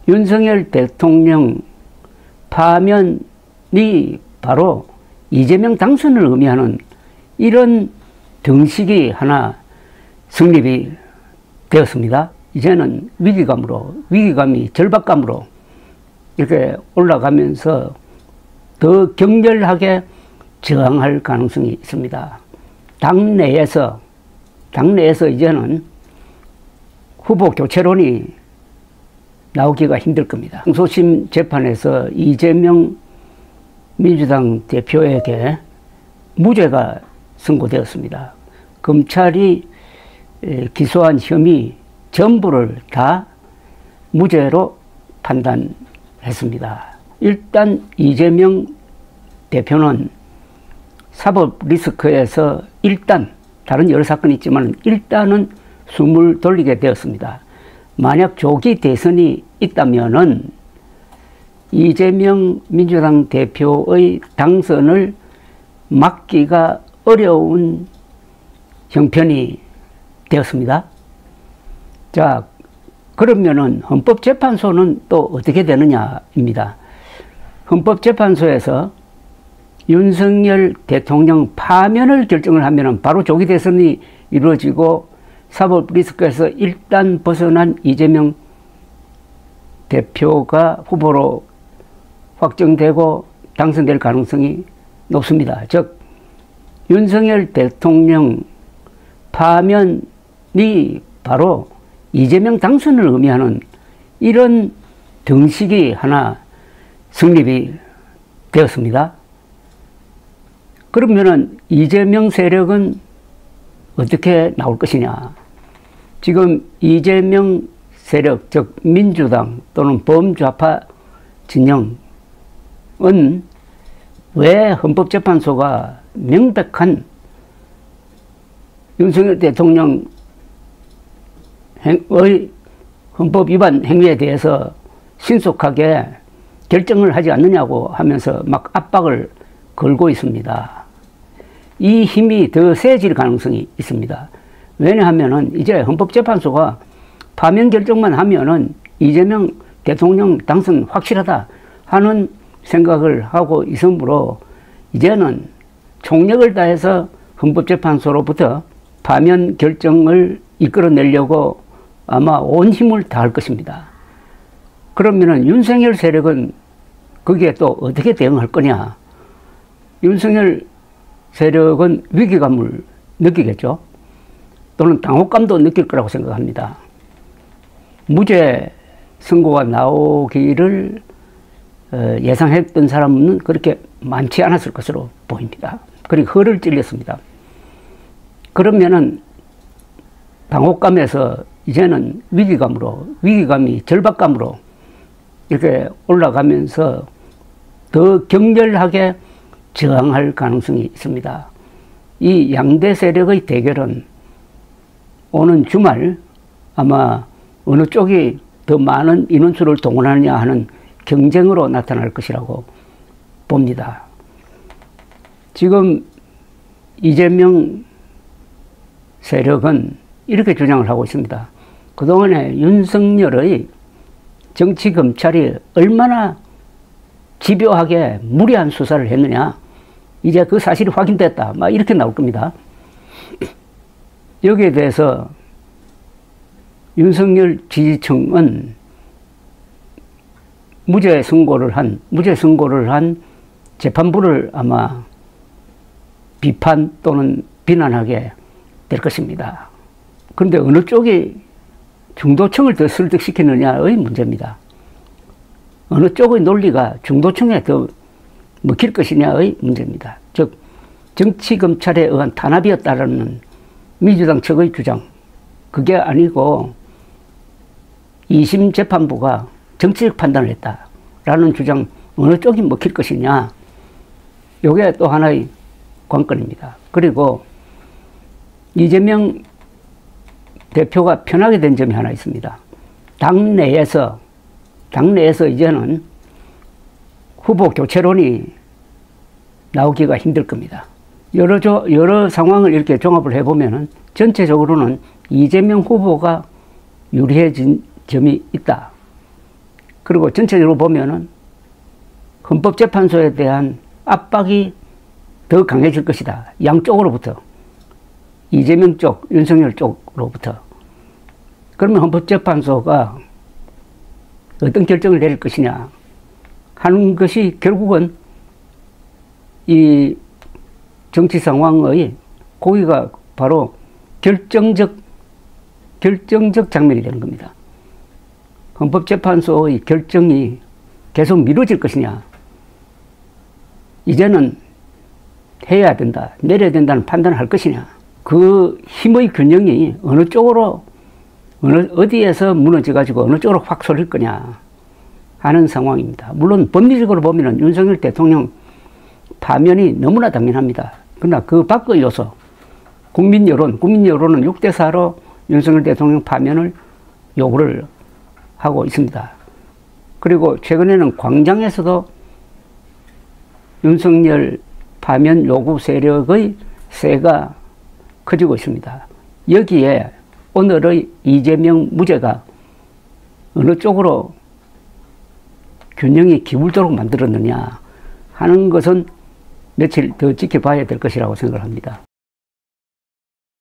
윤석열 대통령 파면이 바로 이재명 당선을 의미하는 이런 등식이 하나 성립이 되었습니다. 이제는 위기감이 절박감으로 이렇게 올라가면서 더 격렬하게 저항할 가능성이 있습니다. 당내에서 이제는 후보 교체론이 나오기가 힘들 겁니다. 항소심 재판에서 이재명 민주당 대표에게 무죄가 선고되었습니다. 검찰이 기소한 혐의 전부를 다 무죄로 판단했습니다. 일단 이재명 대표는 사법 리스크에서 다른 여러 사건이 있지만 일단은 숨을 돌리게 되었습니다. 만약 조기 대선이 있다면은 이재명 민주당 대표의 당선을 막기가 어려운 형편이 되었습니다. 자, 그러면은 헌법재판소는 또 어떻게 되느냐입니다. 헌법재판소에서 윤석열 대통령 파면을 결정을 하면은 바로 조기 대선이 이루어지고 사법 리스크에서 일단 벗어난 이재명 대표가 후보로 확정되고 당선될 가능성이 높습니다. 즉 윤석열 대통령 파면이 바로 이재명 당선을 의미하는 이런 등식이 하나 성립이 되었습니다. 그러면은 이재명 세력은 어떻게 나올 것이냐. 지금 이재명 세력, 즉 민주당 또는 범좌파 진영은 왜 헌법재판소가 명백한 윤석열 대통령의 헌법 위반 행위에 대해서 신속하게 결정을 하지 않느냐고 하면서 막 압박을 걸고 있습니다. 이 힘이 더 세질 가능성이 있습니다. 왜냐하면은 이제 헌법재판소가 파면 결정만 하면은 이재명 대통령 당선 확실하다 하는 생각을 하고 있으므로 이제는 총력을 다해서 헌법재판소로부터 파면 결정을 이끌어내려고 아마 온 힘을 다할 것입니다. 그러면은 윤석열 세력은 거기에 또 어떻게 대응할 거냐. 윤석열 세력은 위기감을 느끼겠죠. 또는 당혹감도 느낄 거라고 생각합니다. 무죄 선고가 나오기를 예상했던 사람은 그렇게 많지 않았을 것으로 보입니다. 그리고 허를 찔렸습니다. 그러면은 당혹감에서 이제는 위기감이 절박감으로 이렇게 올라가면서 더 격렬하게 저항할 가능성이 있습니다. 이 양대 세력의 대결은 오는 주말 아마 어느 쪽이 더 많은 인원수를 동원하느냐 하는 경쟁으로 나타날 것이라고 봅니다. 지금 이재명 세력은 이렇게 주장을 하고 있습니다. 그동안에 윤석열의 정치검찰이 얼마나 집요하게 무리한 수사를 했느냐. 이제 그 사실이 확인됐다. 막 이렇게 나올 겁니다. 여기에 대해서 윤석열 지지층은 무죄 선고를 한 재판부를 아마 비판 또는 비난하게 될 것입니다. 그런데 어느 쪽이 중도층을 더 설득시키느냐의 문제입니다. 어느 쪽의 논리가 중도층에 더 먹힐 것이냐의 문제입니다. 즉 정치검찰에 의한 탄압이었다라는 민주당 측의 주장, 그게 아니고 2심 재판부가 정치적 판단을 했다라는 주장, 어느 쪽이 먹힐 것이냐, 이게 또 하나의 관건입니다. 그리고 이재명 대표가 편하게 된 점이 하나 있습니다. 당내에서 이제는 후보 교체론이 나오기가 힘들 겁니다. 여러 상황을 이렇게 종합을 해보면은 전체적으로는 이재명 후보가 유리해진 점이 있다. 그리고 전체적으로 보면은 헌법재판소에 대한 압박이 더 강해질 것이다. 양쪽으로부터. 이재명 쪽, 윤석열 쪽으로부터. 그러면 헌법재판소가 어떤 결정을 내릴 것이냐 하는 것이 결국은 이 정치 상황의 거기가 바로 결정적 장면이 되는 겁니다. 헌법재판소의 결정이 계속 미뤄질 것이냐, 이제는 해야 된다, 내려야 된다는 판단을 할 것이냐, 그 힘의 균형이 어느 쪽으로, 어디에서 무너져가지고 어느 쪽으로 확 쏠릴 거냐 하는 상황입니다. 물론 법리적으로 보면 윤석열 대통령 파면이 너무나 당연합니다. 그러나 그 밖의 요소, 국민 여론은 6대4로 윤석열 대통령 파면을 요구를 하고 있습니다. 그리고 최근에는 광장에서도 윤석열 파면 요구 세력의 세가 커지고 있습니다. 여기에 오늘의 이재명 무죄가 어느 쪽으로 균형이 기울도록 만들었느냐 하는 것은 며칠 더 지켜봐야 될 것이라고 생각합니다.